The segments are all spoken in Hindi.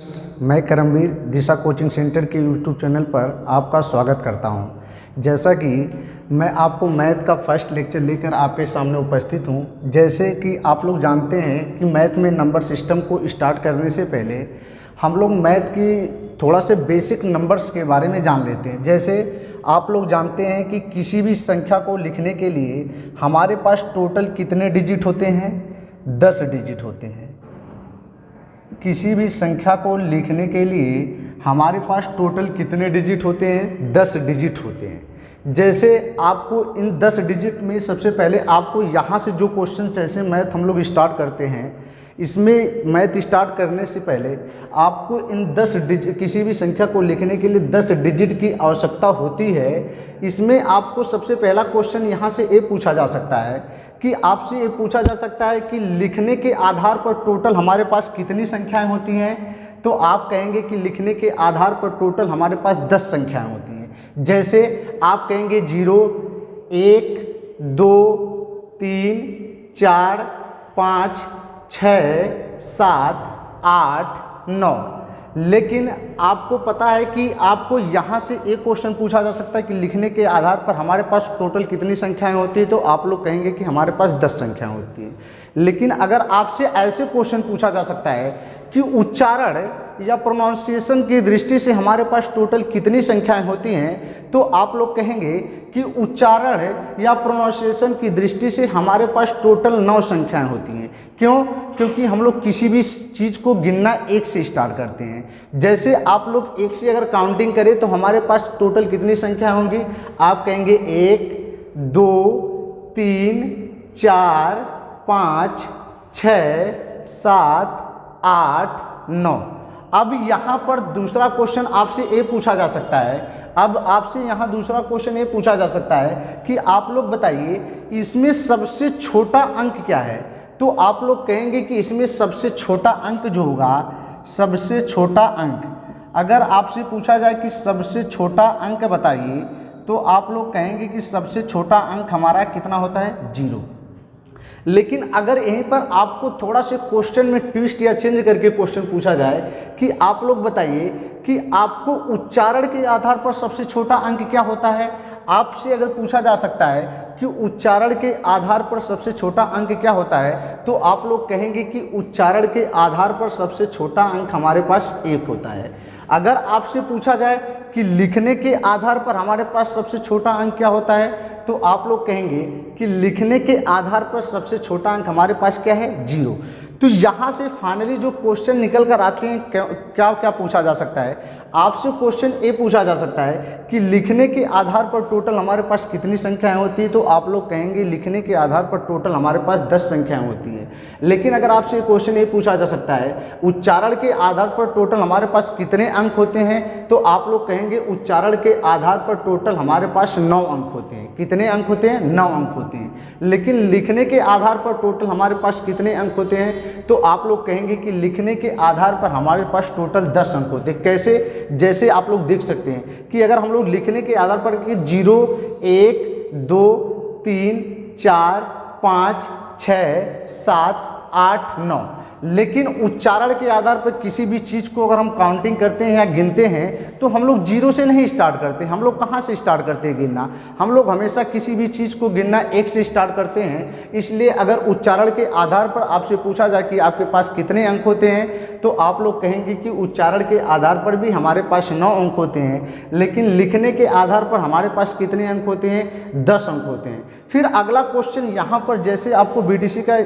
मैं करमवीर दिशा कोचिंग सेंटर के यूट्यूब चैनल पर आपका स्वागत करता हूं। जैसा कि मैं आपको मैथ का फर्स्ट लेक्चर लेकर आपके सामने उपस्थित हूं। जैसे कि आप लोग जानते हैं कि मैथ में नंबर सिस्टम को स्टार्ट करने से पहले हम लोग मैथ की थोड़ा से बेसिक नंबर्स के बारे में जान लेते हैं। जैसे आप लोग जानते हैं कि किसी भी संख्या को लिखने के लिए हमारे पास टोटल कितने डिजिट होते हैं? 10 डिजिट होते हैं। किसी भी संख्या को लिखने के लिए हमारे पास टोटल कितने डिजिट होते हैं? 10 डिजिट होते हैं। जैसे आपको इन 10 डिजिट में सबसे पहले आपको यहाँ से जो क्वेश्चन जैसे मैथ हम लोग स्टार्ट करते हैं, इसमें मैथ स्टार्ट करने से पहले आपको इन 10 डिजिट किसी भी संख्या को लिखने के लिए 10 डिजिट की आवश्यकता होती है। इसमें आपको सबसे पहला क्वेश्चन यहाँ से ये पूछा जा सकता है कि आपसे ये पूछा जा सकता है कि लिखने के आधार पर टोटल हमारे पास कितनी संख्याएं होती हैं? तो आप कहेंगे कि लिखने के आधार पर टोटल हमारे पास 10 संख्याएं होती हैं। जैसे आप कहेंगे 0, 1, 2, 3, 4, 5, 6, 7, 8, 9। लेकिन आपको पता है कि आपको यहाँ से एक क्वेश्चन पूछा जा सकता है कि लिखने के आधार पर हमारे पास टोटल कितनी संख्याएं होती है? तो आप लोग कहेंगे कि हमारे पास 10 संख्याएं होती हैं। लेकिन अगर आपसे ऐसे क्वेश्चन पूछा जा सकता है कि उच्चारण या प्रोनाउंसिएशन की दृष्टि से हमारे पास टोटल कितनी संख्याएं होती हैं? तो आप लोग कहेंगे कि उच्चारण या प्रोनाउंसिएशन की दृष्टि से हमारे पास टोटल 9 संख्याएं होती हैं। क्यों? क्योंकि हम लोग किसी भी चीज़ को गिनना 1 से स्टार्ट करते हैं। जैसे आप लोग 1 से अगर काउंटिंग करें तो हमारे पास टोटल कितनी संख्या होंगी? आप कहेंगे 1, 2, 3, 4, 5, 6, 7, 8, 9। अब यहाँ पर दूसरा क्वेश्चन आपसे ये पूछा जा सकता है। अब आपसे यहाँ दूसरा क्वेश्चन ये पूछा जा सकता है कि आप लोग बताइए इसमें सबसे छोटा अंक क्या है? तो आप लोग कहेंगे कि इसमें सबसे छोटा अंक जो होगा, सबसे छोटा अंक अगर आपसे पूछा जाए कि सबसे छोटा अंक बताइए, तो आप लोग कहेंगे कि सबसे छोटा अंक हमारा कितना होता है? 0। लेकिन अगर यहीं पर आपको थोड़ा से क्वेश्चन में ट्विस्ट या चेंज करके क्वेश्चन पूछा जाए कि आप लोग बताइए कि आपको उच्चारण के आधार पर सबसे छोटा अंक क्या होता है? आपसे अगर पूछा जा सकता है कि उच्चारण के आधार पर सबसे छोटा अंक क्या होता है, तो आप लोग कहेंगे कि उच्चारण के आधार पर सबसे छोटा अंक हमारे पास 1 होता है। अगर आपसे पूछा जाए कि लिखने के आधार पर हमारे पास सबसे छोटा अंक क्या होता है, तो आप लोग कहेंगे कि लिखने के आधार पर सबसे छोटा अंक हमारे पास क्या है? 0। तो यहाँ से फाइनली जो क्वेश्चन निकल कर आते हैं, क्या क्या पूछा जा सकता है? आपसे क्वेश्चन ये पूछा जा सकता है कि लिखने के आधार पर टोटल हमारे पास कितनी संख्याएं होती है? तो आप लोग कहेंगे लिखने के आधार पर टोटल हमारे पास 10 संख्याएं होती हैं। लेकिन अगर आपसे क्वेश्चन ये पूछा जा सकता है उच्चारण के आधार पर टोटल हमारे पास कितने अंक होते हैं? तो आप लोग कहेंगे उच्चारण के आधार पर टोटल हमारे पास 9 अंक होते हैं। कितने अंक होते हैं? 9 अंक होते हैं। लेकिन लिखने के आधार पर टोटल हमारे पास कितने अंक होते हैं? तो आप लोग कहेंगे कि लिखने के आधार पर हमारे पास टोटल 10 अंक होते हैं। कैसे? जैसे आप लोग देख सकते हैं कि अगर हम लोग लिखने के आधार पर 0, 1, 2, 3, 4, 5, 6, 7, 8, 9, लेकिन उच्चारण के आधार पर किसी भी चीज़ को अगर हम काउंटिंग करते हैं या गिनते हैं तो हम लोग 0 से नहीं स्टार्ट करते। हम लोग कहाँ से स्टार्ट करते हैं गिनना? हम लोग हमेशा किसी भी चीज़ को गिनना 1 से स्टार्ट करते हैं। इसलिए अगर उच्चारण के आधार पर आपसे पूछा जाए कि आपके पास कितने अंक होते हैं, तो आप लोग कहेंगे कि उच्चारण के आधार पर भी हमारे पास 9 अंक होते हैं। लेकिन लिखने के आधार पर हमारे पास कितने अंक होते हैं? 10 अंक होते हैं। फिर अगला क्वेश्चन यहाँ पर, जैसे आपको बीटीसी का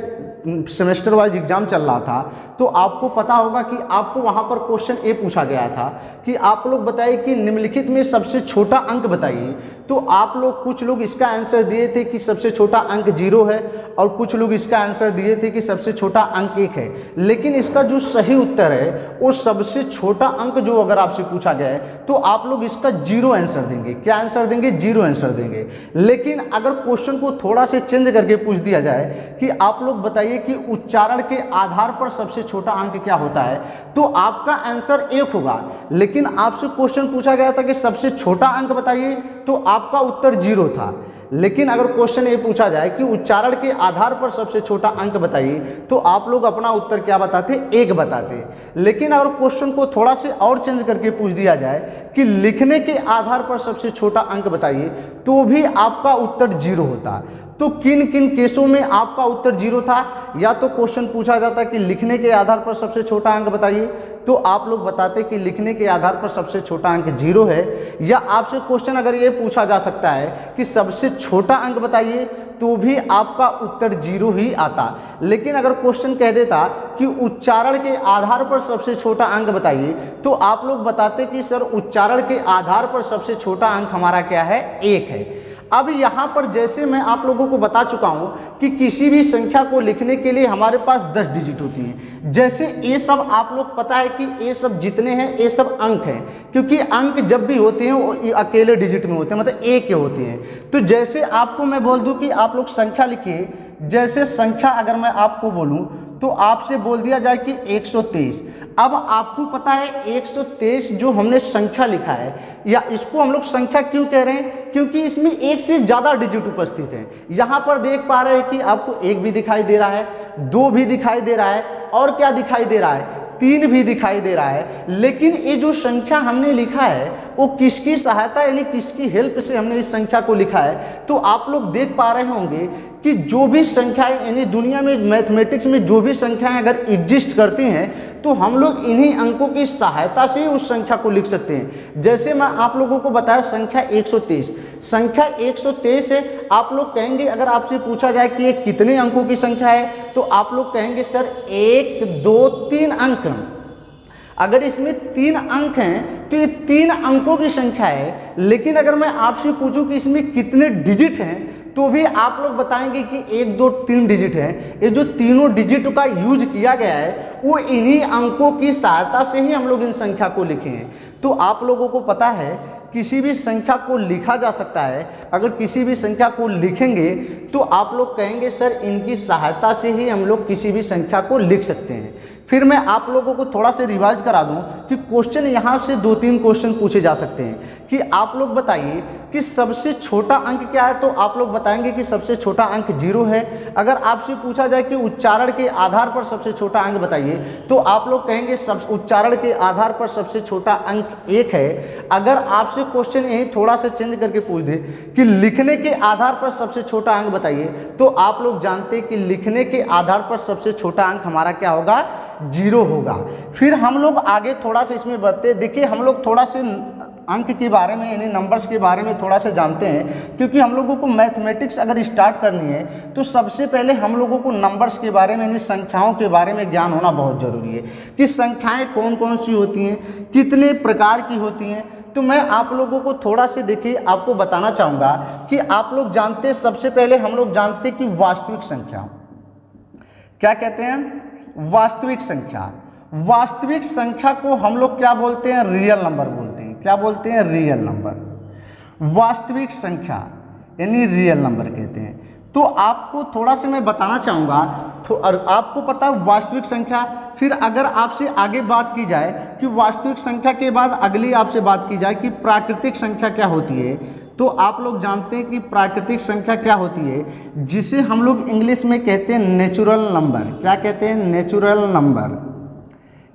सेमेस्टर वाइज एग्जाम चल रहा था, तो आपको पता होगा कि आपको वहाँ पर क्वेश्चन ये पूछा गया था कि आप लोग बताइए कि निम्नलिखित में सबसे छोटा अंक बताइए। तो आप लोग कुछ लोग इसका आंसर दिए थे कि सबसे छोटा अंक 0 है, और कुछ लोग इसका आंसर दिए थे कि सबसे छोटा अंक 1 है। लेकिन इसका जो सही उत्तर है वो सबसे छोटा अंक जो अगर आपसे पूछा गया है तो आप लोग इसका 0 आंसर देंगे। क्या आंसर देंगे? 0 आंसर देंगे। लेकिन अगर क्वेश्चन को थोड़ा से चेंज करके पूछ दिया जाए कि आप लोग बताइए कि उच्चारण के आधार पर सबसे छोटा अंक क्या होता है, तो आपका आंसर 1 होगा। लेकिन आपसे क्वेश्चन पूछा गया था कि सबसे छोटा अंक बताइए, तो आपका उत्तर 0 था। लेकिन अगर क्वेश्चन ये पूछा जाए कि उच्चारण के आधार पर सबसे छोटा अंक बताइए, तो आप लोग अपना उत्तर क्या बताते? 1 बताते। लेकिन अगर क्वेश्चन को थोड़ा से और चेंज करके पूछ दिया जाए कि लिखने के आधार पर सबसे छोटा अंक बताइए, तो भी आपका उत्तर 0 होता। तो किन किन केसों में आपका उत्तर 0 था? या तो क्वेश्चन पूछा जाता कि लिखने के आधार पर सबसे छोटा अंक बताइए, तो आप लोग बताते कि लिखने के आधार पर सबसे छोटा अंक 0 है। या आपसे क्वेश्चन अगर ये पूछा जा सकता है कि सबसे छोटा अंक बताइए, तो भी आपका उत्तर 0 ही आता। लेकिन अगर क्वेश्चन कह देता कि उच्चारण के आधार पर सबसे छोटा अंक बताइए, तो आप लोग बताते कि सर उच्चारण के आधार पर सबसे छोटा अंक हमारा क्या है? 1 है। अब यहाँ पर जैसे मैं आप लोगों को बता चुका हूँ कि किसी भी संख्या को लिखने के लिए हमारे पास 10 डिजिट होती हैं। जैसे ये सब आप लोग पता है कि ये सब जितने हैं ये सब अंक हैं, क्योंकि अंक जब भी होते हैं वो अकेले डिजिट में होते हैं, मतलब 1 के होते हैं। तो जैसे आपको मैं बोल दूँ कि आप लोग संख्या लिखिए, जैसे संख्या अगर मैं आपको बोलूँ तो आपसे बोल दिया जाए कि 123। अब आपको पता है 123 जो हमने संख्या लिखा है, या इसको हम लोग संख्या क्यों कह रहे हैं? क्योंकि इसमें 1 से ज़्यादा डिजिट उपस्थित हैं। यहाँ पर देख पा रहे हैं कि आपको 1 भी दिखाई दे रहा है, 2 भी दिखाई दे रहा है, और क्या दिखाई दे रहा है? 3 भी दिखाई दे रहा है। लेकिन ये जो संख्या हमने लिखा है वो किसकी सहायता यानी किसकी हेल्प से हमने इस संख्या को लिखा है? तो आप लोग देख पा रहे होंगे कि जो भी संख्याएं यानी दुनिया में मैथमेटिक्स में जो भी संख्याएं अगर एग्जिस्ट करती हैं, तो हम लोग इन्हीं अंकों की सहायता से उस संख्या को लिख सकते हैं। जैसे मैं आप लोगों को बताया संख्या 123, संख्या 123 है। आप लोग कहेंगे, अगर आपसे पूछा जाए कि ये कितने अंकों की संख्या है, तो आप लोग कहेंगे सर 1 2 3 अंक। अगर इसमें 3 अंक हैं तो ये 3 अंकों की संख्या है। लेकिन अगर मैं आपसे पूछूं कि इसमें कितने डिजिट हैं, तो भी आप लोग बताएंगे कि 1 2 3 डिजिट है। ये जो तीनों डिजिट का यूज किया गया है वो इन्हीं अंकों की सहायता से ही हम लोग इन संख्या को लिखे हैं। तो आप लोगों को पता है किसी भी संख्या को लिखा जा सकता है। अगर किसी भी संख्या को लिखेंगे तो आप लोग कहेंगे सर इनकी सहायता से ही हम लोग किसी भी संख्या को लिख सकते हैं। फिर मैं आप लोगों को थोड़ा सा रिवाइज करा दूं कि क्वेश्चन यहाँ से 2-3 क्वेश्चन पूछे जा सकते हैं कि आप लोग बताइए कि सबसे छोटा अंक क्या है, तो आप लोग बताएंगे कि सबसे छोटा अंक 0 है। अगर आपसे पूछा जाए कि उच्चारण के आधार पर सबसे छोटा अंक बताइए, तो आप लोग कहेंगे सब उच्चारण के आधार पर सबसे छोटा अंक 1 है। अगर आपसे क्वेश्चन यही थोड़ा सा चेंज करके पूछ दे कि लिखने के आधार पर सबसे छोटा अंक बताइए, तो आप लोग जानते हैं कि लिखने के आधार पर सबसे छोटा अंक हमारा क्या होगा? 0 होगा। फिर हम लोग आगे थोड़ा सा इसमें बढ़ते, देखिए हम लोग थोड़ा से अंक के बारे में यानी नंबर्स के बारे में थोड़ा सा जानते हैं, क्योंकि हम लोगों को मैथमेटिक्स अगर स्टार्ट करनी है तो सबसे पहले हम लोगों को नंबर्स के बारे में यानी संख्याओं के बारे में ज्ञान होना बहुत ज़रूरी है कि संख्याएं कौन कौन सी होती हैं, कितने प्रकार की होती हैं। तो मैं आप लोगों को थोड़ा से देखिए आपको बताना चाहूँगा कि आप लोग जानते, सबसे पहले हम लोग जानते कि वास्तविक संख्या क्या कहते हैं? वास्तविक संख्या। वास्तविक संख्या को हम लोग क्या बोलते हैं? रियल नंबर बोलते हैं। क्या बोलते हैं? Real number. वास्तविक संख्या यानी रियल नंबर कहते हैं। तो आपको थोड़ा सा मैं बताना चाहूँगा, तो आपको पता है वास्तविक संख्या। फिर अगर आपसे आगे बात की जाए कि वास्तविक संख्या के बाद अगली आपसे बात की जाए कि प्राकृतिक संख्या क्या होती है, तो आप लोग जानते हैं कि प्राकृतिक संख्या क्या होती है, जिसे हम लोग इंग्लिश में कहते हैं नेचुरल नंबर। क्या कहते हैं? Natural number.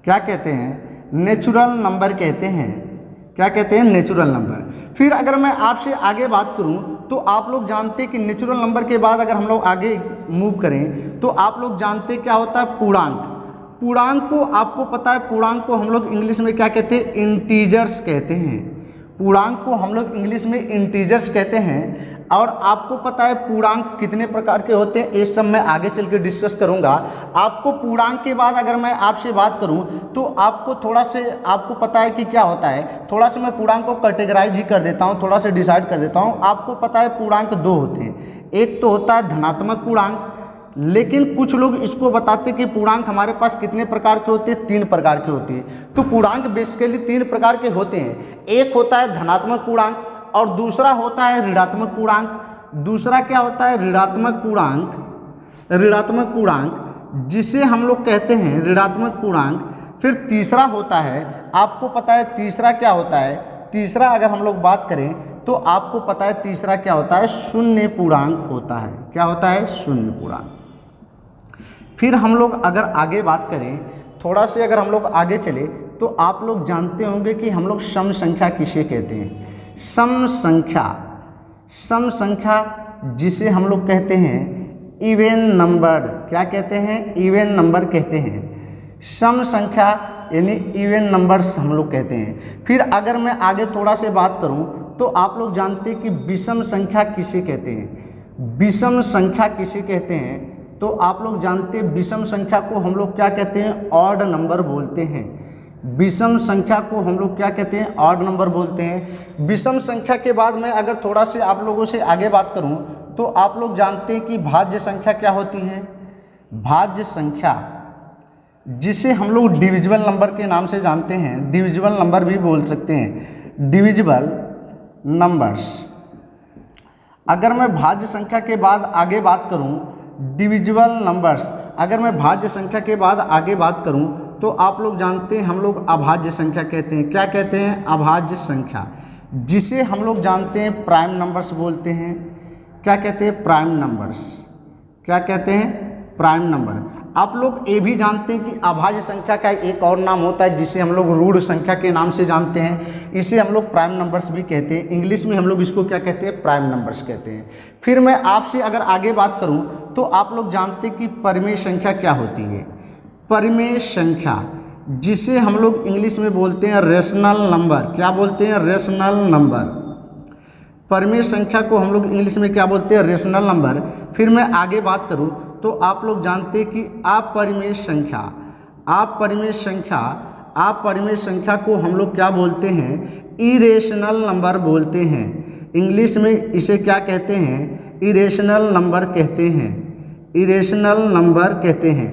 क्या कहते हैं? नेचुरल नंबर कहते हैं। क्या कहते हैं? Natural number. फिर अगर मैं आपसे आगे बात करूं तो आप लोग जानते हैं कि नेचुरल नंबर के बाद अगर हम लोग आगे मूव करें तो आप लोग जानते हैं क्या होता है? पूर्णांक। पूर्णांक को आपको पता है, पूर्णांक को हम लोग इंग्लिश में क्या कहते हैं? इंटीजर्स कहते हैं। पूर्णांक को हम लोग इंग्लिश में इंटीजर्स कहते हैं। और आपको पता है पूर्णांक कितने प्रकार के होते हैं, ये सब मैं आगे चल के डिस्कस करूंगा। आपको पूर्णांक के बाद अगर मैं आपसे बात करूं तो आपको थोड़ा से आपको पता है कि क्या होता है, थोड़ा सा मैं पूर्णांक को कैटेगराइज ही कर देता हूं, थोड़ा सा डिसाइड कर देता हूं। आपको पता है पूर्णांक 2 होते हैं। एक तो होता है धनात्मक पूर्णांक, लेकिन कुछ लोग इसको बताते कि पूर्णांक हमारे पास कितने प्रकार के होते हैं? 3 प्रकार के होते हैं। तो पूर्णांक बेसिकली 3 प्रकार के होते हैं। एक होता है धनात्मक पूर्णांक और दूसरा होता है ऋणात्मक पूर्णांक। दूसरा क्या होता है? ऋणात्मक पूर्णांक। ऋणात्मक पूर्णांक जिसे हम लोग कहते हैं ऋणात्मक पूर्णांक। फिर तीसरा होता है, आपको पता है तीसरा क्या होता है? तीसरा अगर हम लोग बात करें तो आपको पता है तीसरा क्या होता है, शून्य पूर्णांक होता है। क्या होता है, शून्य पूर्णांक। फिर हम लोग अगर आगे बात करें, थोड़ा से अगर हम लोग आगे चले तो आप लोग जानते होंगे कि हम लोग सम संख्या किसे कहते हैं। सम संख्या, सम संख्या जिसे हम लोग कहते हैं इवन नंबर। क्या कहते हैं, इवन नंबर कहते हैं। सम संख्या यानी इवन नंबर्स हम लोग कहते हैं। फिर अगर मैं आगे थोड़ा से बात करूं तो आप लोग जानते हैं कि विषम संख्या किसे कहते हैं। विषम संख्या किसे कहते हैं, तो आप लोग जानते हैं विषम संख्या को हम लोग क्या कहते हैं, ऑड नंबर बोलते हैं। विषम संख्या को हम लोग क्या कहते हैं, ऑड नंबर बोलते हैं। विषम संख्या के बाद मैं अगर थोड़ा से आप लोगों से आगे बात करूं तो आप लोग जानते हैं कि भाज्य संख्या क्या होती है। भाज्य संख्या जिसे हम लोग डिविजिबल नंबर के नाम से जानते हैं, डिविजिबल नंबर भी बोल सकते हैं, डिविजिबल नंबर्स। अगर मैं भाज्य संख्या के बाद आगे बात करूं, डिविजिबल नंबर्स, अगर मैं भाज्य संख्या के बाद आगे बात करूं तो आप लोग जानते हैं हम लोग अभाज्य संख्या कहते हैं। क्या कहते हैं, अभाज्य संख्या, जिसे हम लोग जानते हैं प्राइम नंबर्स बोलते हैं। क्या कहते हैं, प्राइम नंबर्स। क्या कहते हैं, प्राइम नंबर। आप लोग ये भी जानते हैं कि अभाज्य संख्या का एक और नाम होता है जिसे हम लोग रूढ़ संख्या के नाम से जानते हैं। इसे हम लोग प्राइम नंबर्स भी कहते हैं। इंग्लिश में हम लोग इसको क्या कहते हैं, प्राइम नंबर्स कहते हैं। फिर मैं आपसे अगर आगे बात करूं तो आप लोग जानते हैं कि परिमेय संख्या क्या होती है। परिमेय संख्या जिसे हम लोग इंग्लिश में बोलते हैं रेशनल नंबर। क्या बोलते हैं, रेशनल नंबर। परिमेय संख्या को हम लोग इंग्लिश में क्या बोलते हैं, रेशनल नंबर। फिर मैं आगे बात करूं तो आप लोग जानते हैं कि अपरिमेय संख्या, अपरिमेय संख्या, अपरिमेय संख्या को हम लोग क्या बोलते हैं, इरेशनल नंबर बोलते हैं। इंग्लिश में इसे क्या कहते हैं, इरेशनल नंबर कहते हैं, इरेशनल नंबर कहते हैं।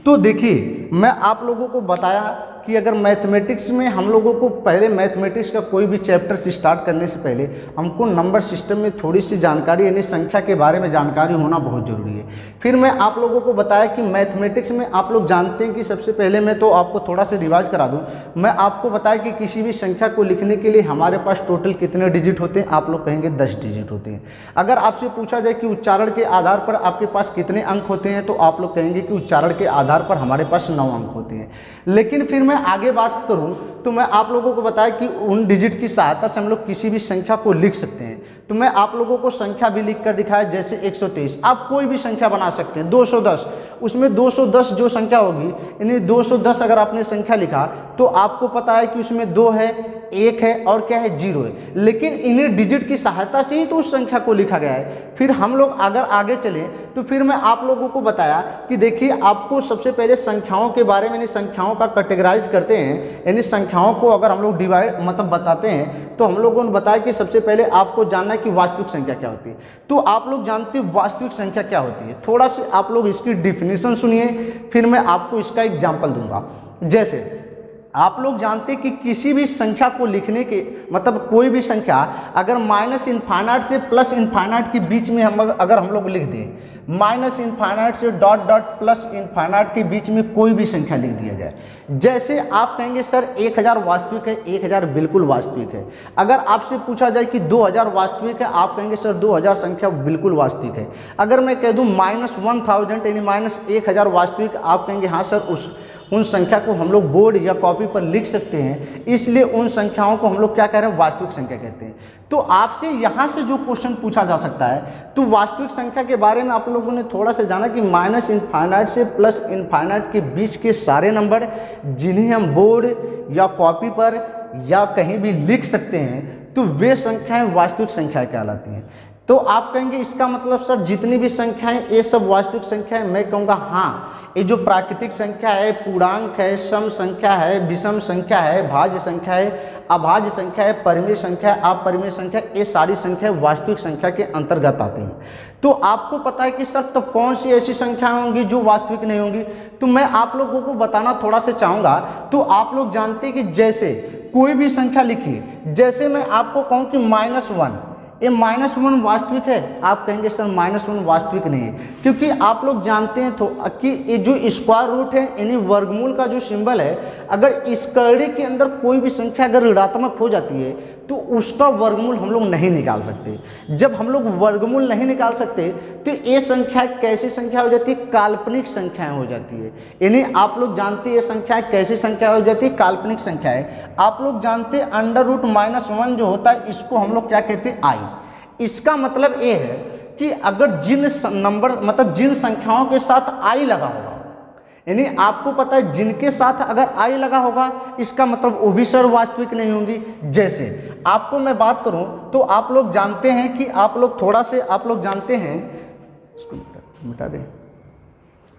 तो देखिए मैं आप लोगों को बताया कि अगर मैथमेटिक्स में हम लोगों को पहले मैथमेटिक्स का कोई भी चैप्टर से स्टार्ट करने से पहले हमको नंबर सिस्टम में थोड़ी सी जानकारी यानी संख्या के बारे में जानकारी होना बहुत ज़रूरी है। फिर मैं आप लोगों को बताया कि मैथमेटिक्स में आप लोग जानते हैं कि सबसे पहले मैं तो आपको थोड़ा सा रिवाइज करा दूं। मैं आपको बताया कि किसी भी संख्या को लिखने के लिए हमारे पास टोटल कितने डिजिट होते हैं, आप लोग कहेंगे 10 डिजिट होते हैं। अगर आपसे पूछा जाए कि उच्चारण के आधार पर आपके पास कितने अंक होते हैं तो आप लोग कहेंगे कि उच्चारण के आधार पर हमारे पास 9 अंक होते हैं। लेकिन फिर आगे बात करूं तो मैं आप लोगों को बताया कि उन डिजिट की सहायता से हम लोग किसी भी संख्या को लिख सकते हैं। तो मैं आप लोगों को संख्या भी लिख कर दिखाया, जैसे 123। आप कोई भी संख्या बना सकते हैं। 210, उसमें 210 जो संख्या होगी यानी 210 अगर आपने संख्या लिखा तो आपको पता है कि उसमें 2 है, 1 है और क्या है, 0 है। लेकिन इन्हीं डिजिट की सहायता से ही तो उस संख्या को लिखा गया है। फिर हम लोग अगर आगे चले तो फिर मैं आप लोगों को बताया कि देखिए आपको सबसे पहले संख्याओं के बारे में, यानी संख्याओं का कैटेगराइज करते हैं, यानी संख्याओं को अगर हम लोग डिवाइड मतलब बताते हैं तो हम लोगों ने बताया कि सबसे पहले आपको जानना है कि वास्तविक संख्या क्या होती है। तो आप लोग जानते हैं वास्तविक संख्या क्या होती है। थोड़ा से आप लोग इसकी डिफिनीशन सुनिए, फिर मैं आपको इसका एग्जाम्पल दूंगा। जैसे आप लोग जानते हैं कि किसी भी संख्या को लिखने के मतलब कोई भी संख्या अगर माइनस इनफाइनाइट से प्लस इनफाइनाइट के बीच में अगर हम लोग लिख दें, माइनस इनफाइनाइट से डॉट डॉट प्लस इनफाइनाइट के बीच में कोई भी संख्या लिख दिया जाए, जैसे आप कहेंगे सर 1000 वास्तविक है, 1000 बिल्कुल वास्तविक है। अगर आपसे पूछा जाए कि 2000 वास्तविक है, आप कहेंगे सर 2000 संख्या बिल्कुल वास्तविक है। अगर मैं कह दूं -1000 यानी -1000 वास्तविक, आप कहेंगे हाँ सर उन संख्या को हम लोग बोर्ड या कॉपी पर लिख सकते हैं, इसलिए उन संख्याओं को हम लोग क्या कह रहे हैं, वास्तविक संख्या कहते हैं। तो आपसे यहाँ से जो क्वेश्चन पूछा जा सकता है तो वास्तविक संख्या के बारे में आप लोगों ने थोड़ा सा जाना कि माइनस इनफाइनाइट से प्लस इनफाइनाइट के बीच के सारे नंबर जिन्हें हम बोर्ड या कॉपी पर या कहीं भी लिख सकते हैं तो वे संख्याएं वास्तविक संख्याएं कहलाती हैं। तो आप कहेंगे इसका मतलब सर जितनी भी संख्याएं ये सब वास्तविक संख्या है। मैं कहूँगा हाँ, ये जो प्राकृतिक संख्या है, पूर्णांक है, सम संख्या है, विषम संख्या है, भाज्य संख्या है, अभाज्य संख्या है, परिमेय संख्या है, अपरिमेय संख्या, ये सारी संख्या वास्तविक संख्या के अंतर्गत आती हैं। तो आपको पता है कि सर तो कौन सी ऐसी संख्याएं होंगी जो वास्तविक नहीं होंगी, तो मैं आप लोगों को बताना थोड़ा सा चाहूँगा। तो आप लोग जानते हैं कि जैसे कोई भी संख्या लिखिए, जैसे मैं आपको कहूँ कि -1, ये -1 वास्तविक है, आप कहेंगे सर -1 वास्तविक नहीं है, क्योंकि आप लोग जानते हैं तो कि ये जो स्क्वायर रूट है यानी वर्गमूल का जो सिंबल है, अगर इस करड़ी के अंदर कोई भी संख्या अगर ऋणात्मक हो जाती है तो उसका वर्गमूल हम लोग नहीं निकाल सकते। जब हम लोग वर्गमूल नहीं निकाल सकते तो ये संख्या कैसी संख्या हो जाती है, काल्पनिक संख्याएं हो जाती है। यानी आप लोग जानते हैं ये संख्या कैसी संख्या हो जाती है, काल्पनिक संख्या है। आप लोग जानते हैं √-1 जो होता है इसको हम लोग क्या कहते हैं, आई। इसका मतलब ये है कि अगर जिन नंबर मतलब जिन संख्याओं के साथ आई लगा होगा, यानी आपको पता है जिनके साथ अगर आई लगा होगा इसका मतलब वो भी सर्ववास्तविक नहीं होंगी। जैसे आपको मैं बात करूं तो आप लोग जानते हैं कि आप लोग थोड़ा से आप लोग जानते हैं, इसको मिटा दें।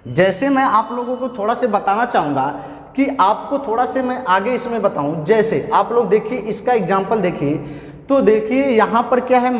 जैसे मैं आप लोगों को थोड़ा से बताना चाहूँगा कि आपको थोड़ा से मैं आगे इसमें बताऊं। जैसे आप लोग देखिए इसका एग्जाम्पल देखिए, तो देखिए यहाँ पर क्या है,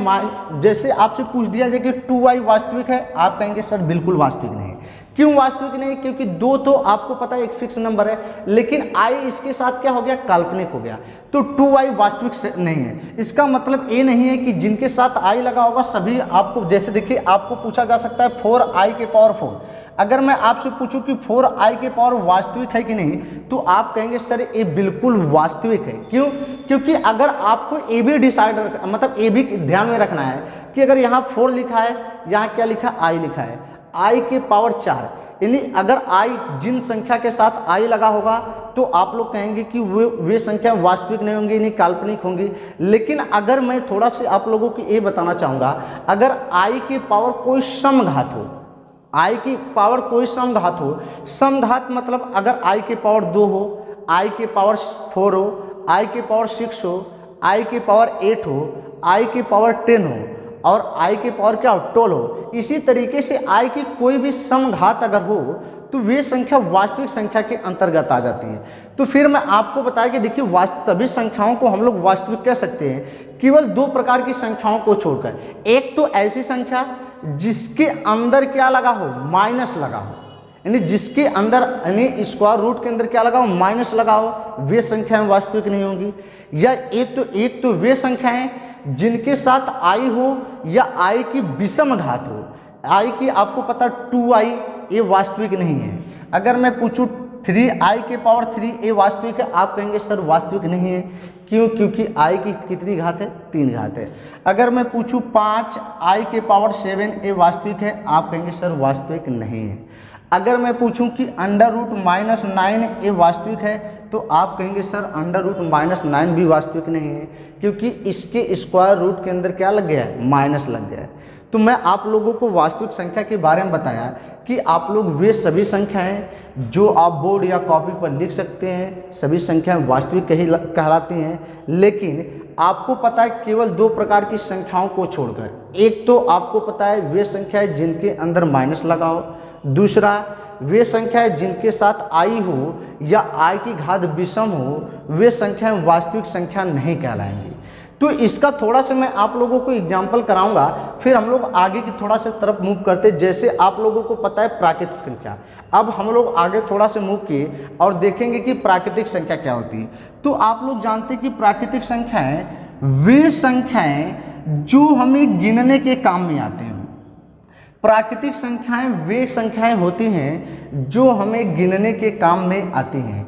जैसे आपसे पूछ दिया जाए कि 2i वास्तविक है, आप कहेंगे सर बिल्कुल वास्तविक नहीं है। क्यों वास्तविक नहीं? क्योंकि 2 तो आपको पता है एक फिक्स नंबर है, लेकिन i इसके साथ क्या हो गया, काल्पनिक हो गया, तो 2i वास्तविक नहीं है। इसका मतलब ये नहीं है कि जिनके साथ i लगा होगा सभी आपको, जैसे देखिए आपको पूछा जा सकता है 4i⁴। अगर मैं आपसे पूछूं कि 4i⁴ वास्तविक है कि नहीं, तो आप कहेंगे सर ये बिल्कुल वास्तविक है। क्यों? क्योंकि अगर आपको ये भी डिसाइड मतलब ये भी ध्यान में रखना है कि अगर यहाँ 4 लिखा है, यहाँ क्या लिखा, i लिखा है, i⁴, यानी अगर i जिन संख्या के साथ i लगा होगा तो आप लोग कहेंगे कि वे संख्या वास्तविक नहीं होंगी, यानी काल्पनिक होंगी। लेकिन अगर मैं थोड़ा से आप लोगों को ये बताना चाहूँगा, अगर i की पावर कोई समघात हो, i की पावर कोई समघात हो, समघात मतलब अगर i की पावर 2 हो, i की पावर 4 हो, i की पावर 6 हो, i की पावर 8 हो, i की पावर 10 हो और i की पावर क्या हो, 12 हो, इसी तरीके से i की कोई भी समघात अगर हो तो वे संख्या वास्तविक संख्या के अंतर्गत आ जाती है। तो फिर मैं आपको बताया कि देखिए सभी संख्याओं को हम लोग वास्तविक कह सकते हैं केवल 2 प्रकार की संख्याओं को छोड़कर। एक तो ऐसी संख्या जिसके अंदर क्या लगा हो, माइनस लगा हो, यानी जिसके अंदर यानी स्क्वायर रूट के अंदर क्या लगा हो, माइनस लगा हो, वे संख्याएं वास्तविक नहीं होंगी। या एक तो वे संख्याएं जिनके साथ i हो या i की विषम घात हो। i की आपको पता 2i ये वास्तविक नहीं है। अगर मैं पूछूं 3i⁴ ये वास्तविक है, आप कहेंगे सर वास्तविक नहीं है। क्यों? क्योंकि i की कितनी घात है, 3 घात है। अगर मैं पूछूं 5i⁴ ये वास्तविक है, आप कहेंगे सर वास्तविक नहीं है। अगर मैं पूछूं कि √-9 ये वास्तविक है, तो आप कहेंगे सर √-9 भी वास्तविक नहीं है, क्योंकि इसके स्क्वायर रूट के अंदर क्या लग गया है, माइनस लग गया है। तो मैं आप लोगों को वास्तविक संख्या के बारे में बताया कि आप लोग वे सभी संख्याएं जो आप बोर्ड या कॉपी पर लिख सकते हैं, सभी संख्याएं वास्तविक कहलाती हैं। लेकिन आपको पता है केवल 2 प्रकार की संख्याओं को छोड़कर, एक तो आपको पता है वे संख्याएं जिनके अंदर माइनस लगा हो, दूसरा वे संख्याएं जिनके साथ i हो या i की घात विषम हो, वे संख्याएं वास्तविक संख्या नहीं कहलाएंगी। तो इसका थोड़ा सा मैं आप लोगों को एग्जाम्पल कराऊंगा, फिर हम लोग आगे की थोड़ा सा तरफ मूव करते। जैसे आप लोगों को पता है प्राकृतिक संख्या, अब हम लोग आगे थोड़ा सा मूव किए और देखेंगे कि प्राकृतिक संख्या क्या होती है। तो आप लोग जानते हैं कि प्राकृतिक संख्याएं वे संख्याएं जो हमें गिनने के काम में आते हैं। प्राकृतिक संख्याएं वे संख्याएं होती हैं जो हमें गिनने के काम में आती हैं।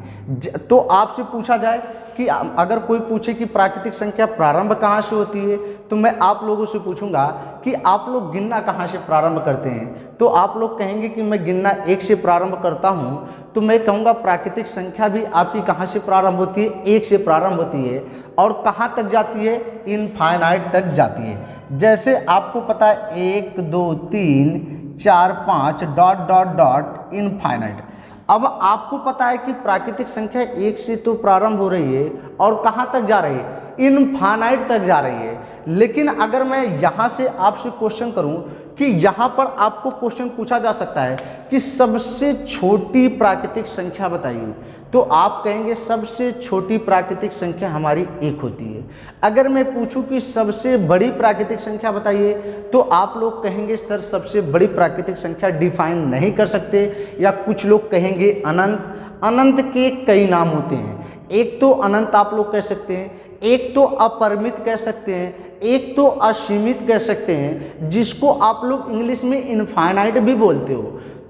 तो आपसे पूछा जाए कि अगर कोई पूछे कि प्राकृतिक संख्या प्रारंभ कहाँ से होती है, तो मैं आप लोगों से पूछूंगा कि आप लोग गिनना कहाँ से प्रारंभ करते हैं। तो आप लोग कहेंगे कि मैं गिनना 1 से प्रारंभ करता हूँ, तो मैं कहूँगा प्राकृतिक संख्या भी आपकी कहाँ से प्रारंभ होती है, 1 से प्रारंभ होती है और कहाँ तक जाती है, इनफाइनाइट तक जाती है। जैसे आपको पता है 1 2 3 4 5 ... इनफाइनाइट। अब आपको पता है कि प्राकृतिक संख्या 1 से तो प्रारंभ हो रही है और कहाँ तक जा रही है, इनफाइनाइट तक जा रही है। लेकिन अगर मैं यहाँ से आपसे क्वेश्चन करूँ कि यहाँ पर आपको क्वेश्चन पूछा जा सकता है कि सबसे छोटी प्राकृतिक संख्या बताइए, तो आप कहेंगे सबसे छोटी प्राकृतिक संख्या हमारी 1 होती है। अगर मैं पूछूं कि सबसे बड़ी प्राकृतिक संख्या बताइए, तो आप लोग कहेंगे सर सबसे बड़ी प्राकृतिक संख्या डिफाइन नहीं कर सकते, या कुछ लोग कहेंगे अनंत। अनंत के कई नाम होते हैं, एक तो अनंत आप लोग कह सकते हैं, एक तो अपरिमित कह सकते हैं, एक तो असीमित कह सकते हैं, जिसको आप लोग इंग्लिश में इनफाइनाइट भी बोलते हो।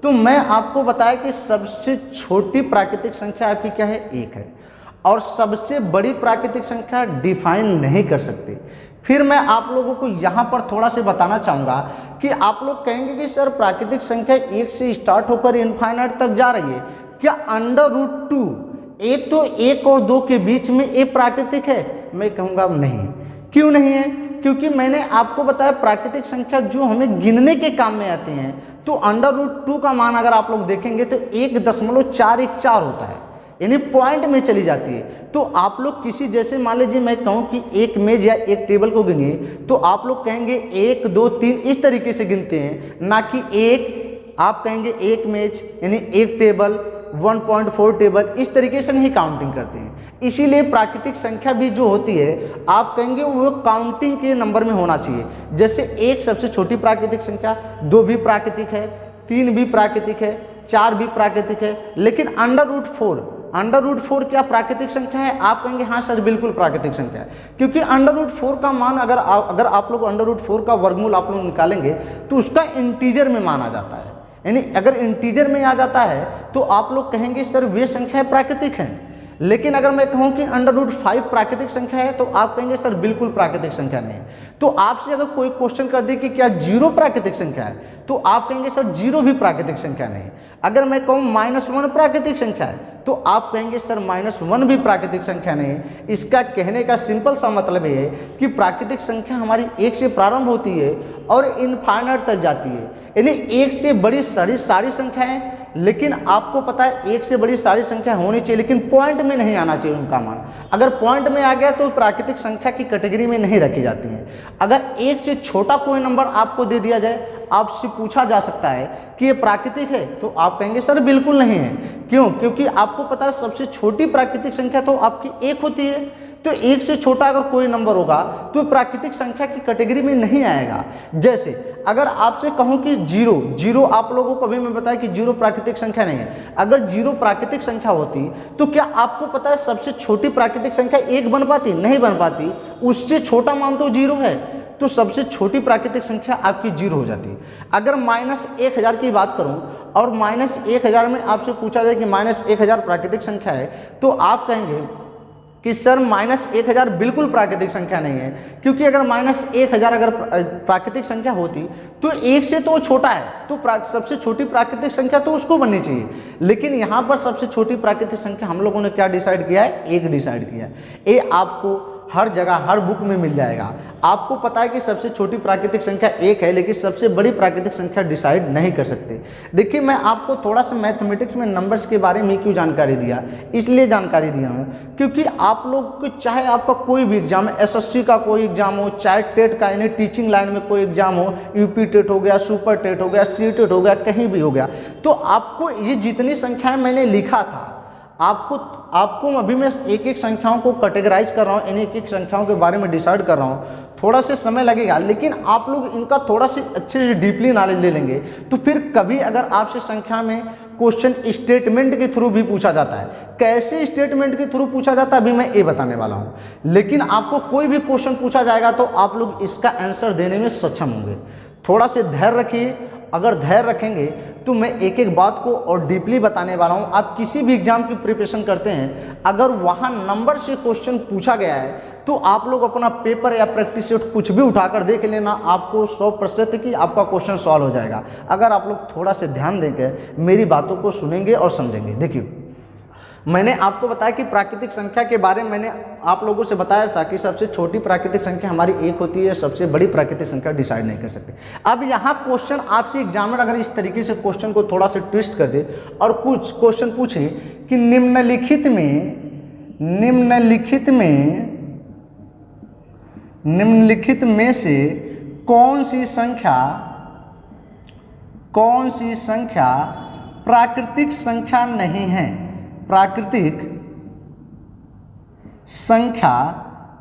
तो मैं आपको बताया कि सबसे छोटी प्राकृतिक संख्या आपकी क्या है, 1 है। और सबसे बड़ी प्राकृतिक संख्या डिफाइन नहीं कर सकते। फिर मैं आप लोगों को यहाँ पर थोड़ा सा बताना चाहूँगा कि आप लोग कहेंगे कि सर प्राकृतिक संख्या 1 से स्टार्ट होकर इनफाइनाइट तक जा रही है, क्या √2 एक तो 1 और 2 के बीच में ये प्राकृतिक है? मैं कहूँगा नहीं। क्यों नहीं है? क्योंकि मैंने आपको बताया प्राकृतिक संख्या जो हमें गिनने के काम में आती हैं, तो √2 का मान अगर आप लोग देखेंगे तो 1.414 होता है, यानी पॉइंट में चली जाती है। तो आप लोग किसी, जैसे मान लीजिए मैं कहूँ कि एक मेज या एक टेबल को गिनिए, तो आप लोग कहेंगे 1 2 3 इस तरीके से गिनते हैं, ना कि आप कहेंगे एक मेज यानी एक टेबल 1.4 टेबल, इस तरीके से नहीं काउंटिंग करते हैं। इसीलिए प्राकृतिक संख्या भी जो होती है आप कहेंगे वो काउंटिंग के नंबर में होना चाहिए। जैसे 1 सबसे छोटी प्राकृतिक संख्या, 2 भी प्राकृतिक है, 3 भी प्राकृतिक है, 4 भी प्राकृतिक है, लेकिन √4 क्या प्राकृतिक संख्या है? आप कहेंगे हाँ सर बिल्कुल प्राकृतिक संख्या है, क्योंकि √4 का मान अगर आप लोग √4 का वर्गमूल आप लोग निकालेंगे तो उसका इंटीजर में माना जाता है, यानी अगर इंटीजर में आ जाता है तो आप लोग कहेंगे सर वे संख्याएं प्राकृतिक हैं। लेकिन अगर मैं कहूँ कि √5 प्राकृतिक संख्या है तो आप कहेंगे सर बिल्कुल प्राकृतिक संख्या नहीं है। तो आपसे अगर कोई क्वेश्चन कर दे कि क्या 0 प्राकृतिक संख्या है, तो आप कहेंगे सर 0 भी प्राकृतिक संख्या नहीं है। अगर मैं कहूँ -1 प्राकृतिक संख्या है तो आप कहेंगे सर -1 भी प्राकृतिक संख्या नहीं है। इसका कहने का सिंपल सा मतलब ये है कि प्राकृतिक संख्या हमारी 1 से प्रारंभ होती है और इनफाइनाइट तक जाती है, यानी 1 से बड़ी सारी संख्याएं, लेकिन आपको पता है 1 से बड़ी सारी संख्या होनी चाहिए, लेकिन पॉइंट में नहीं आना चाहिए उनका मान। अगर पॉइंट में आ गया तो प्राकृतिक संख्या की कैटेगरी में नहीं रखी जाती है। अगर 1 से छोटा कोई नंबर आपको दे दिया जाए, आपसे पूछा जा सकता है कि ये प्राकृतिक है, तो आप कहेंगे सर बिल्कुल नहीं है। क्यों? क्योंकि आपको पता है सबसे छोटी प्राकृतिक संख्या तो आपकी 1 होती है, तो 1 से छोटा अगर कोई नंबर होगा तो प्राकृतिक संख्या की कैटेगरी में नहीं आएगा। जैसे अगर आपसे कहूँ कि 0 आप लोगों को अभी मैं बताया कि 0 प्राकृतिक संख्या नहीं है। अगर 0 प्राकृतिक संख्या होती तो क्या आपको पता है सबसे छोटी प्राकृतिक संख्या 1 बन पाती? नहीं बन पाती। उससे छोटा मान तो 0 है, तो सबसे छोटी प्राकृतिक संख्या आपकी 0 हो जाती है। अगर -1000 की बात करूं और -1000 में आपसे पूछा जाए कि -1000 प्राकृतिक संख्या है, तो आप कहेंगे कि सर -1000 बिल्कुल प्राकृतिक संख्या नहीं है, क्योंकि अगर -1000 अगर प्राकृतिक संख्या होती तो 1 से तो छोटा है, तो सबसे छोटी प्राकृतिक संख्या तो उसको बननी चाहिए। लेकिन यहाँ पर सबसे छोटी प्राकृतिक संख्या हम लोगों ने क्या डिसाइड किया है? 1 डिसाइड किया है। ये आपको हर जगह हर बुक में मिल जाएगा। आपको पता है कि सबसे छोटी प्राकृतिक संख्या 1 है, लेकिन सबसे बड़ी प्राकृतिक संख्या डिसाइड नहीं कर सकते। देखिए मैं आपको थोड़ा सा मैथमेटिक्स में नंबर्स के बारे में क्यों जानकारी दिया, इसलिए जानकारी दिया हूँ क्योंकि आप लोग को चाहे आपका कोई भी एग्जाम है, SSC का कोई एग्जाम हो, चाहे टेट का यानी टीचिंग लाइन में कोई एग्जाम हो, यूपी टेट हो गया, सुपर टेट हो गया, सी टेट हो गया, कहीं भी हो गया, तो आपको ये जितनी संख्याएँ मैंने लिखा था आपको अभी मैं एक संख्याओं को कैटेगराइज कर रहा हूँ, यानी एक संख्याओं के बारे में डिसाइड कर रहा हूँ। थोड़ा सा समय लगेगा, लेकिन आप लोग इनका थोड़ा सा अच्छे से डीपली नॉलेज ले लेंगे तो फिर कभी अगर आपसे संख्या में क्वेश्चन स्टेटमेंट के थ्रू भी पूछा जाता है, कैसे स्टेटमेंट के थ्रू पूछा जाता है अभी मैं ये बताने वाला हूँ। लेकिन आपको कोई भी क्वेश्चन पूछा जाएगा तो आप लोग इसका आंसर देने में सक्षम होंगे। थोड़ा से धैर्य रखिए। अगर धैर्य रखेंगे तो मैं एक एक बात को और डीपली बताने वाला हूँ। आप किसी भी एग्जाम की प्रिपरेशन करते हैं, अगर वहाँ नंबर से क्वेश्चन पूछा गया है तो आप लोग अपना पेपर या प्रैक्टिस सेट कुछ भी उठाकर देख लेना, आपको 100% कि आपका क्वेश्चन सॉल्व हो जाएगा, अगर आप लोग थोड़ा से ध्यान देकर मेरी बातों को सुनेंगे और समझेंगे। देखिए मैंने आपको बताया कि प्राकृतिक संख्या के बारे में मैंने आप लोगों से बताया था कि सबसे छोटी प्राकृतिक संख्या हमारी 1 होती है, सबसे बड़ी प्राकृतिक संख्या डिसाइड नहीं कर सकते। अब यहाँ क्वेश्चन आपसे एग्जामिनर अगर इस तरीके से क्वेश्चन को थोड़ा सा ट्विस्ट कर दे और कुछ क्वेश्चन पूछे कि निम्नलिखित में से कौन सी संख्या प्राकृतिक संख्या नहीं है, प्राकृतिक संख्या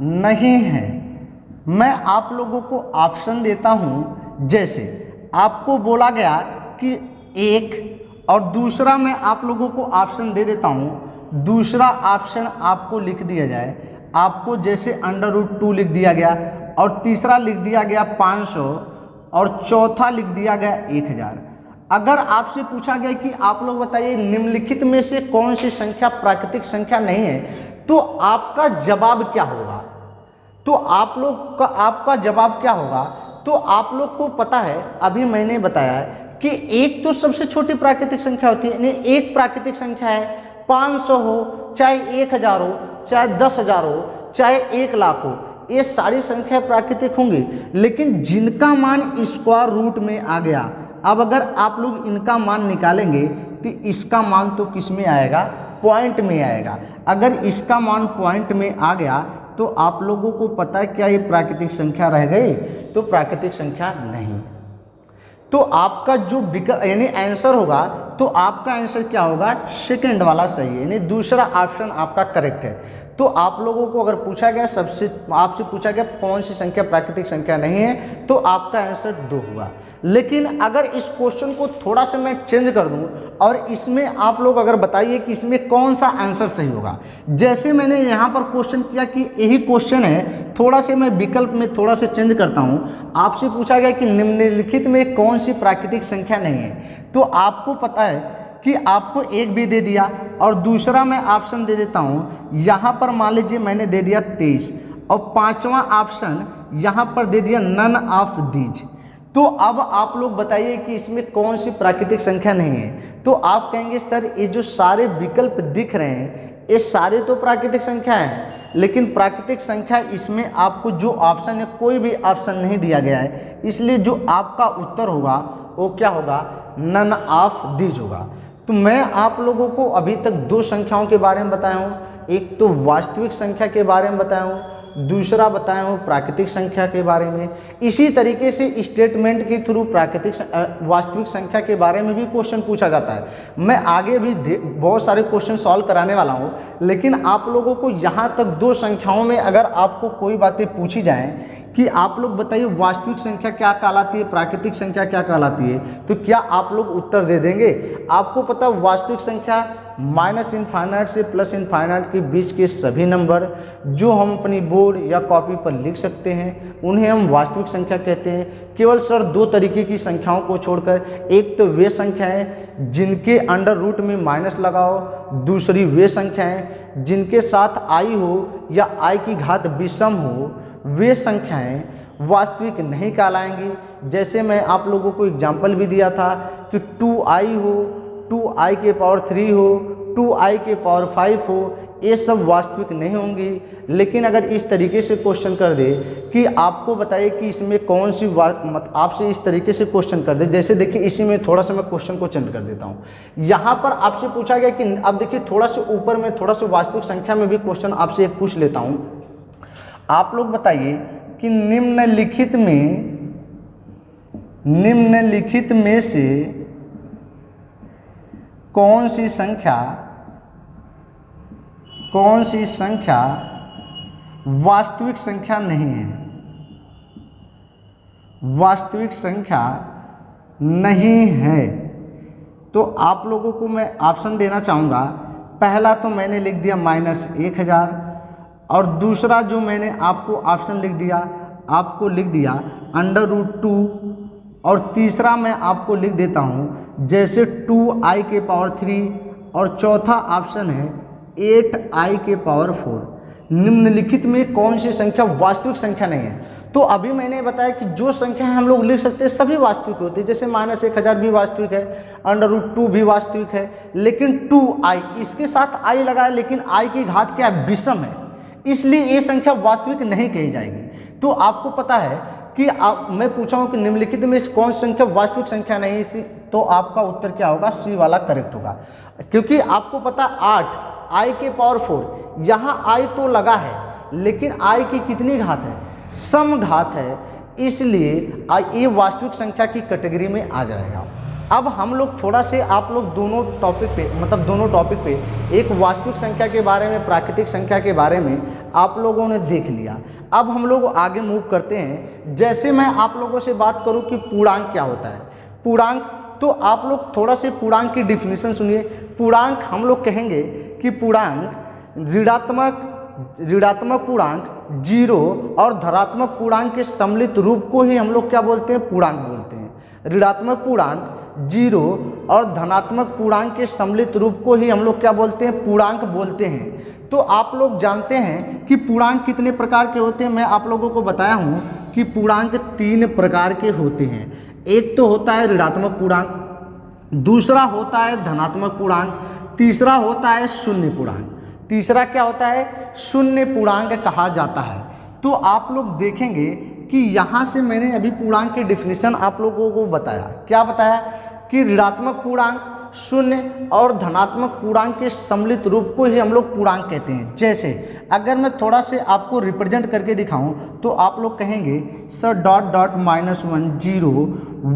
नहीं है। मैं आप लोगों को ऑप्शन देता हूं। जैसे आपको बोला गया कि 1 और दूसरा मैं आप लोगों को ऑप्शन दे देता हूं। दूसरा ऑप्शन आपको लिख दिया जाए, आपको जैसे √2 लिख दिया गया और तीसरा लिख दिया गया 500 और चौथा लिख दिया गया 1000। अगर आपसे पूछा गया कि आप लोग बताइए निम्नलिखित में से कौन सी संख्या प्राकृतिक संख्या नहीं है, तो आपका जवाब क्या होगा? तो आप लोग का आपका जवाब क्या होगा? तो आप लोग को पता है, अभी मैंने बताया है कि एक तो सबसे छोटी प्राकृतिक संख्या होती है, यानी एक प्राकृतिक संख्या है, 500 हो, चाहे 1000 हो, चाहे 10,000 हो, चाहे 1,00,000 हो, ये सारी संख्या प्राकृतिक होंगी। लेकिन जिनका मान स्क्वायर रूट में आ गया, अब अगर आप लोग इनका मान निकालेंगे तो इसका मान तो किस में आएगा? पॉइंट में आएगा। अगर इसका मान पॉइंट में आ गया तो आप लोगों को पता है क्या ये प्राकृतिक संख्या रह गई? तो प्राकृतिक संख्या नहीं। तो आपका जो विकल्प यानी आंसर होगा, तो आपका आंसर क्या होगा? सेकंड वाला सही है, यानी दूसरा ऑप्शन आपका करेक्ट है। तो आप लोगों को अगर पूछा गया आपसे पूछा गया कौन सी संख्या प्राकृतिक संख्या नहीं है, तो आपका आंसर 2 हुआ। लेकिन अगर इस क्वेश्चन को थोड़ा सा मैं चेंज कर दूं और इसमें आप लोग अगर बताइए कि इसमें कौन सा आंसर सही होगा। जैसे मैंने यहाँ पर क्वेश्चन किया कि यही क्वेश्चन है, थोड़ा से मैं विकल्प में थोड़ा से चेंज करता हूँ। आपसे पूछा गया कि निम्नलिखित में कौन सी प्राकृतिक संख्या नहीं है, तो आपको पता है कि आपको एक भी दे दिया और दूसरा मैं ऑप्शन दे देता हूँ। यहाँ पर मान लीजिए मैंने दे दिया 23 और 5वां ऑप्शन यहाँ पर दे दिया नन ऑफ दीज। तो अब आप लोग बताइए कि इसमें कौन सी प्राकृतिक संख्या नहीं है। तो आप कहेंगे सर ये जो सारे विकल्प दिख रहे हैं ये सारे तो प्राकृतिक संख्या हैं, लेकिन प्राकृतिक संख्या इसमें आपको जो ऑप्शन है कोई भी ऑप्शन नहीं दिया गया है, इसलिए जो आपका उत्तर होगा वो क्या होगा? नन ऑफ दीज होगा। तो मैं आप लोगों को अभी तक 2 संख्याओं के बारे में बताया हूँ, एक तो वास्तविक संख्या के बारे में बताया हूँ, दूसरा बताया हूँ प्राकृतिक संख्या के बारे में। इसी तरीके से स्टेटमेंट के थ्रू वास्तविक संख्या के बारे में भी क्वेश्चन पूछा जाता है। मैं आगे भी बहुत सारे क्वेश्चन सॉल्व कराने वाला हूँ, लेकिन आप लोगों को यहाँ तक 2 संख्याओं में अगर आपको कोई बातें पूछी जाएँ कि आप लोग बताइए वास्तविक संख्या क्या कहलाती है, प्राकृतिक संख्या क्या कहलाती है, तो क्या आप लोग उत्तर दे देंगे? आपको पता है वास्तविक संख्या माइनस इनफाइनाइट से प्लस इनफाइनाइट के बीच के सभी नंबर जो हम अपनी बोर्ड या कॉपी पर लिख सकते हैं उन्हें हम वास्तविक संख्या कहते हैं। केवल सर 2 तरीके की संख्याओं को छोड़कर, एक तो वे संख्याएं जिनके अंडर रूट में माइनस लगाओ, दूसरी वे संख्याएं जिनके साथ आई हो या आई की घात विषम हो, वे संख्याएं वास्तविक नहीं कहलाएंगी। जैसे मैं आप लोगों को एग्जाम्पल भी दिया था कि 2i हो, 2i के पावर 3 हो, 2i के पावर 5 हो, ये सब वास्तविक नहीं होंगी। लेकिन अगर इस तरीके से क्वेश्चन कर दे कि आपको बताइए कि इसमें कौन सी आपसे इस तरीके से क्वेश्चन कर दे, जैसे देखिए इसी में थोड़ा सा मैं क्वेश्चन को चेंज कर देता हूँ। यहाँ पर आपसे पूछा गया कि अब देखिए थोड़ा सा ऊपर में थोड़ा सा वास्तविक संख्या में भी क्वेश्चन आपसे एक पूछ लेता हूँ। आप लोग बताइए कि निम्नलिखित में से कौन सी संख्या वास्तविक संख्या नहीं है? वास्तविक संख्या नहीं है। तो आप लोगों को मैं ऑप्शन देना चाहूँगा। पहला तो मैंने लिख दिया -1000 और दूसरा जो मैंने आपको ऑप्शन लिख दिया √2 और तीसरा मैं आपको लिख देता हूँ जैसे 2i के पावर 3 और चौथा ऑप्शन है 8i के पावर 4। निम्नलिखित में कौन सी संख्या वास्तविक संख्या नहीं है? तो अभी मैंने बताया कि जो संख्या हम लोग लिख सकते हैं सभी वास्तविक होती है। जैसे -1000 भी वास्तविक है, √2 भी वास्तविक है, लेकिन 2i इसके साथ i लगाए, लेकिन i की घात क्या है? विषम है, इसलिए ये संख्या वास्तविक नहीं कही जाएगी। तो आपको पता है कि मैं पूछा हूँ कि निम्नलिखित में कौन सी संख्या वास्तविक संख्या नहीं है, तो आपका उत्तर क्या होगा? सी वाला करेक्ट होगा। क्योंकि आपको पता 8 i के पावर 4, यहाँ i तो लगा है लेकिन i की कितनी घात है? सम घात है, इसलिए ये वास्तविक संख्या की कैटेगरी में आ जाएगा। अब हम लोग थोड़ा से आप लोग दोनों टॉपिक पे एक वास्तविक संख्या के बारे में, प्राकृतिक संख्या के बारे में आप लोगों ने देख लिया। अब हम लोग आगे मूव करते हैं। जैसे मैं आप लोगों से बात करूं कि पूर्णांक क्या होता है। पूर्णांक, तो आप लोग थोड़ा से पूर्णांक की डिफिनीशन सुनिए। पूर्णांक हम लोग कहेंगे कि पूर्णांक ऋणात्मक पूर्णांक 0 और धनात्मक पूर्णांक के सम्मिलित रूप को ही हम लोग क्या बोलते हैं? पूर्णांक बोलते हैं। ऋणात्मक पूर्णांक 0 और धनात्मक पूर्णांक के सम्मिलित रूप को ही हम लोग क्या बोलते हैं, पूर्णांक बोलते हैं। तो आप लोग जानते हैं कि पूर्णांक कितने प्रकार के होते हैं। मैं आप लोगों को बताया हूँ कि पूर्णांक 3 प्रकार के होते हैं। एक तो होता है ऋणात्मक पूर्णांक, दूसरा होता है धनात्मक पूर्णांक, तीसरा होता है शून्य पूर्णांक। तीसरा क्या होता है, शून्य पूर्णांक कहा जाता है। तो आप लोग देखेंगे कि यहाँ से मैंने अभी पूर्णांक की डिफिनीशन आप लोगों को बताया। क्या बताया कि ऋणात्मक पूर्णांक, शून्य और धनात्मक पूर्णांक के सम्मिलित रूप को ही हम लोग पूर्णांक कहते हैं। जैसे अगर मैं थोड़ा से आपको रिप्रेजेंट करके दिखाऊं तो आप लोग कहेंगे sir dot dot -1 0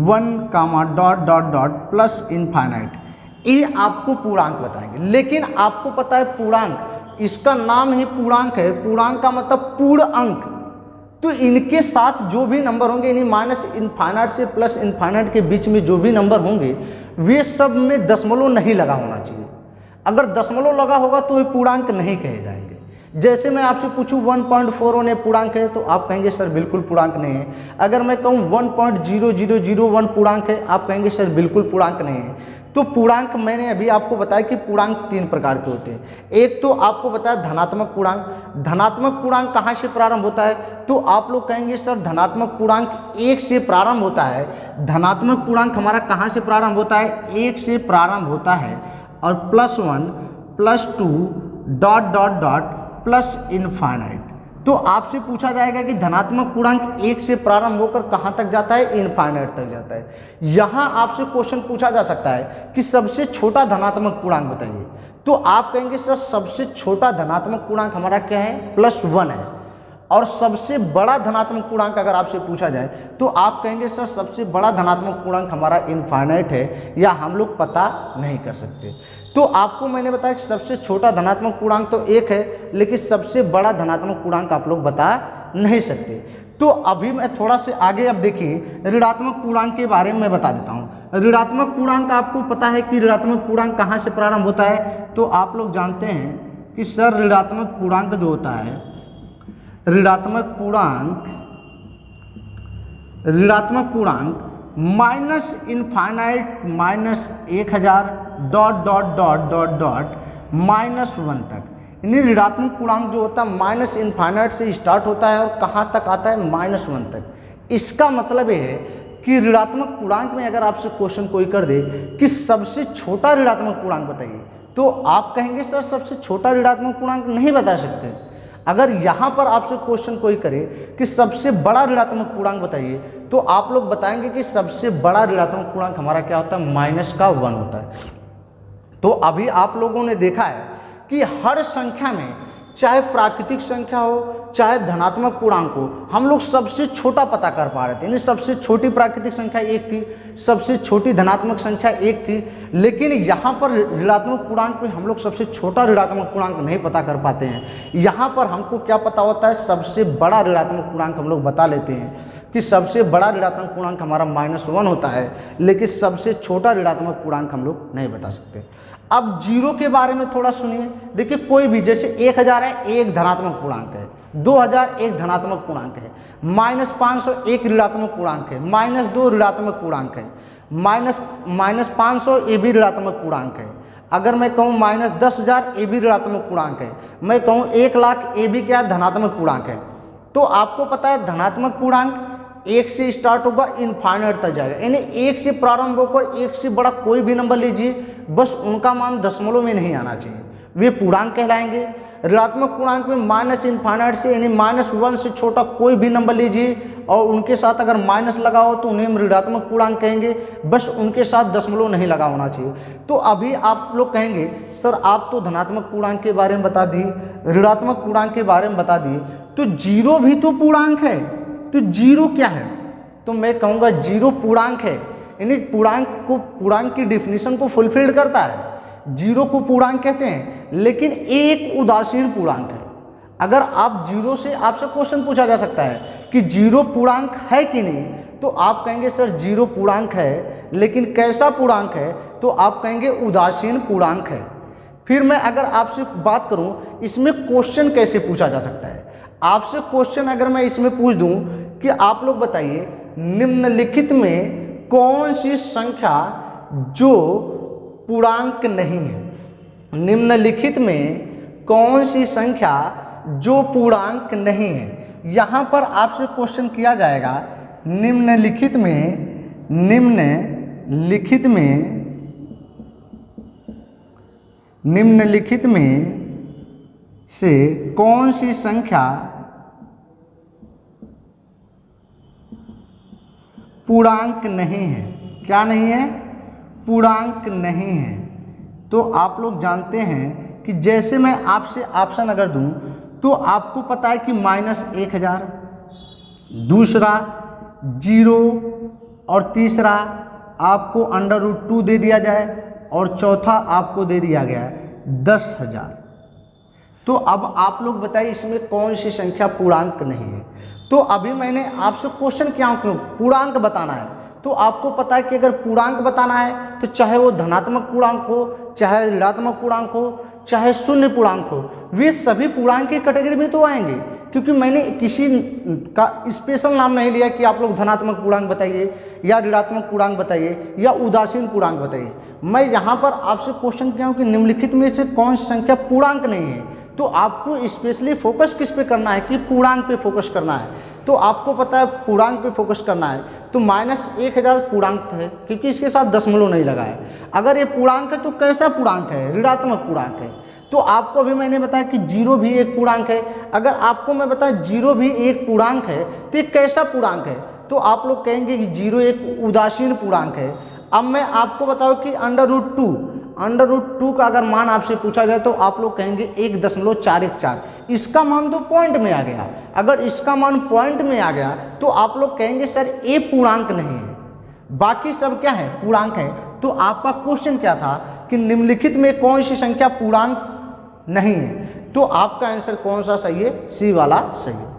1 comma dot dot dot plus infinite, ये आपको पूर्णांक बताएंगे। लेकिन आपको पता है पूर्णांक, इसका नाम ही पूर्णांक है। पूर्णांक का मतलब पूर्ण अंक। तो इनके साथ जो भी नंबर होंगे, यानी माइनस इनफाइनाइट से प्लस इनफाइनाइट के बीच में जो भी नंबर होंगे वे सब में दशमलव नहीं लगा होना चाहिए। अगर दशमलव लगा होगा तो ये पूर्णांक नहीं कहे जाएंगे। जैसे मैं आपसे पूछूं 1.4 होने पूर्णांक है तो आप कहेंगे सर बिल्कुल पूर्णांक नहीं है। अगर मैं कहूँ 1.0001 पूर्णांक है, आप कहेंगे सर बिल्कुल पूर्णांक नहीं है। तो पूर्णांक मैंने अभी आपको बताया कि पूर्णांक 3 प्रकार के होते हैं। एक तो आपको बताया धनात्मक पूर्णांक। धनात्मक पूर्णांक कहाँ से प्रारंभ होता है, तो आप लोग कहेंगे सर धनात्मक पूर्णांक 1 से प्रारंभ होता है। धनात्मक पूर्णांक हमारा कहाँ से प्रारंभ होता है, 1 से प्रारंभ होता है और +1 +2 dot dot dot plus infinite. तो आपसे पूछा जाएगा कि धनात्मक पूर्णांक 1 से प्रारंभ होकर कहाँ तक जाता है, इनफाइनाइट तक जाता है। यहाँ आपसे क्वेश्चन पूछा जा सकता है कि सबसे छोटा धनात्मक पूर्णांक बताइए। तो आप कहेंगे सर सबसे छोटा धनात्मक पूर्णांक हमारा क्या है, +1 है। और सबसे बड़ा धनात्मक पूर्णांक अगर आपसे पूछा जाए तो आप कहेंगे सर सबसे बड़ा धनात्मक पूर्णांक हमारा इनफाइनाइट है, या हम लोग पता नहीं कर सकते। तो आपको मैंने बताया कि सबसे छोटा धनात्मक पूर्णांक तो 1 है, लेकिन सबसे बड़ा धनात्मक पूर्णांक आप लोग बता नहीं सकते। तो अभी मैं थोड़ा से आगे, अब देखिए ऋणात्मक पूर्णांक के बारे में मैं बता देता हूँ। ऋणात्मक पूर्णांक आपको पता है कि ऋणात्मक पूर्णांक कहाँ से प्रारंभ होता है, तो आप लोग जानते हैं कि सर ऋणात्मक पूर्णांक जो होता है, ऋणात्मक पूर्णांक minus infinite -1000 dot dot dot dot dot -1 तक, यानी ऋणात्मक पूर्णांक जो होता है माइनस इनफाइनाइट से स्टार्ट होता है और कहाँ तक आता है, -1 तक। इसका मतलब ये है कि ऋणात्मक पूर्णांक में अगर आपसे क्वेश्चन कोई कर दे कि सबसे छोटा ऋणात्मक पूर्णांक बताइए, तो आप कहेंगे सर सबसे छोटा ऋणात्मक पूर्णांक नहीं बता सकते। अगर यहाँ पर आपसे क्वेश्चन कोई करे कि सबसे बड़ा ऋणात्मक पूर्णांक बताइए, तो आप लोग बताएंगे कि सबसे बड़ा ऋणात्मक पूर्णांक हमारा क्या होता है, -1 होता है। तो अभी आप लोगों ने देखा है कि हर संख्या में, चाहे प्राकृतिक संख्या हो चाहे धनात्मक पूर्णांक हो, हम लोग सबसे छोटा पता कर पा रहे थे। यानी सबसे छोटी प्राकृतिक संख्या 1 थी, सबसे छोटी धनात्मक संख्या 1 थी। लेकिन यहाँ पर ऋणात्मक पूर्णांक में हम लोग सबसे छोटा ऋणात्मक पूर्णांक नहीं पता कर पाते हैं। यहाँ पर हमको क्या पता होता है, सबसे बड़ा ऋणात्मक पूर्णांक हम लोग बता लेते हैं कि सबसे बड़ा ऋणात्मक पूर्णांक हमारा -1 होता है, लेकिन सबसे छोटा ऋणात्मक पूर्णांक हम लोग नहीं बता सकते। अब जीरो के बारे में थोड़ा सुनिए। देखिए कोई भी, जैसे 1000 है, एक धनात्मक पूर्णांक है, 2000 एक धनात्मक पूर्णांक है, -500 एक ऋणात्मक पूर्णांक है, -2 ऋणात्मक पूर्णांक है, -500 ये भी ऋणात्मक पूर्णांक है। अगर मैं कहूँ -10,000 ये भी ऋणात्मक पूर्णांक है, मैं कहूँ 1,00,000 ये भी क्या धनात्मक पूर्णांक है। तो आपको पता है धनात्मक पूर्णांक 1 से स्टार्ट होगा, इनफाइनाइट तक जाएगा। यानी 1 से प्रारंभ होकर 1 से बड़ा कोई भी नंबर लीजिए, बस उनका मान दशमलव में नहीं आना चाहिए, वे पूर्णांक कहलाएंगे। ऋणात्मक पूर्णांक में माइनस इनफाइनाइट से, यानी -1 से छोटा कोई भी नंबर लीजिए और उनके साथ अगर माइनस लगा हो तो उन्हें हम ऋणात्मक पूर्णांक कहेंगे, बस उनके साथ दशमलव नहीं लगा होना चाहिए। तो अभी आप लोग कहेंगे सर आप तो धनात्मक पूर्णांक के बारे में बता दिए, ऋणात्मक पूर्णांक के बारे में बता दिए, तो जीरो भी तो पूर्णांक है। तो जीरो क्या है, तो मैं कहूँगा जीरो पूर्णांक है, यानी पूर्णांक की डिफिनीशन को फुलफिल्ड करता है। जीरो को पूर्णांक कहते हैं, लेकिन एक उदासीन पूर्णांक है। अगर आप जीरो से, आपसे क्वेश्चन पूछा जा सकता है कि जीरो पूर्णांक है कि नहीं, तो आप कहेंगे सर जीरो पूर्णांक है, लेकिन कैसा पूर्णांक है, तो आप कहेंगे उदासीन पूर्णांक है। फिर मैं अगर आपसे बात करूं इसमें क्वेश्चन कैसे पूछा जा सकता है, आपसे क्वेश्चन अगर मैं इसमें पूछ दूं कि आप लोग बताइए निम्नलिखित में कौन सी संख्या जो पूर्णांक नहीं है। निम्नलिखित में कौन सी संख्या जो पूर्णांक नहीं है। यहाँ पर आपसे क्वेश्चन किया जाएगा निम्नलिखित में से कौन सी संख्या पूर्णांक नहीं है। क्या नहीं है? पूर्णांक नहीं है। तो आप लोग जानते हैं कि जैसे मैं आपसे ऑप्शन अगर दूं तो आपको पता है कि -1000, दूसरा 0 और तीसरा आपको √2 दे दिया जाए और चौथा आपको दे दिया गया है 10,000। तो अब आप लोग बताइए इसमें कौन सी संख्या पूर्णांक नहीं है। तो अभी मैंने आपसे क्वेश्चन किया क्यों पूर्णांक बताना है। तो आपको पता है कि अगर पूर्णांक बताना है तो चाहे वो धनात्मक पूर्णांक हो, चाहे ऋणात्मक पूर्णांक हो, चाहे शून्य पूर्णांक हो, वे सभी पूर्णांक की कैटेगरी में तो आएंगे। क्योंकि मैंने किसी का स्पेशल नाम नहीं लिया कि आप लोग धनात्मक पूर्णांक बताइए या ऋणात्मक पूर्णांक बताइए या उदासीन पूर्णांक बताइए। मैं यहाँ पर आपसे क्वेश्चन किया हूँ कि निम्नलिखित में से कौन सी संख्या पूर्णांक नहीं है। तो आपको स्पेशली फोकस किस पे करना है कि पूर्णांक पे फोकस करना है। तो आपको पता है पूर्णांक पे फोकस करना है तो -1000 पूर्णांक है क्योंकि इसके साथ दशमलव नहीं लगा है। अगर ये पूर्णांक है तो कैसा पूर्णांक है? ऋणात्मक पूर्णांक है। तो आपको अभी मैंने बताया कि 0 भी एक पूर्णांक है। अगर आपको मैं बताया 0 भी एक पूर्णांक है तो ये कैसा पूर्णांक है? तो आप लोग कहेंगे कि 0 एक उदासीन पूर्णांक है। अब मैं आपको बताऊँ कि √2 का अगर मान आपसे पूछा जाए तो आप लोग कहेंगे 1.414। इसका मान तो पॉइंट में आ गया। अगर इसका मान पॉइंट में आ गया तो आप लोग कहेंगे सर ये पूर्णांक नहीं है, बाकी सब क्या है? पूर्णांक है। तो आपका क्वेश्चन क्या था कि निम्नलिखित में कौन सी संख्या पूर्णांक नहीं है। तो आपका आंसर कौन सा सही है? सी वाला सही है।